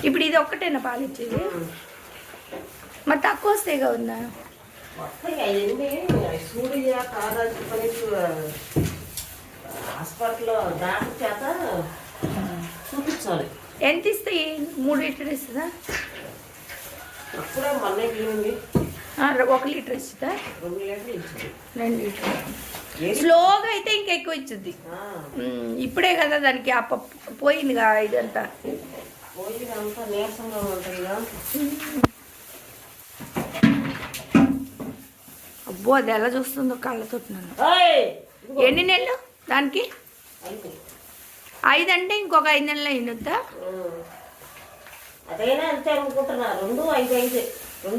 ఇప్పుడు ఇది ఒక్కటేనా పాలు ఇచ్చేది? మరి తక్కువ వస్తాయి కదా? హాస్పిటల్లో డాక్టర్ చేత చూపించాలి. ఎంత ఇస్తాయి? 3 లీటర్ ఇస్తుందా? అప్పుడే మొన్న ఇవ్వండి. 1 లీటర్ ఇస్తుందా? 2 లీటర్లు ఇచ్చింది. 2 లీటర్ స్లోగా అయితే ఇంకా ఎక్కువ ఇచ్చుద్ది. ఇప్పుడే కదా దానికి పోయిందిగా ఇదంతా పోయిందంతా నీరసంగా ఉంటుందిగా. అబ్బో అది ఎలా చూస్తుందో కళ్ళతో. ఎన్ని నెలలు దానికి? 5 అంటే ఇంకొక 5 నెలలు అయినద్దా? అదైనా అంతే అనుకుంటున్నా. 2, 5 2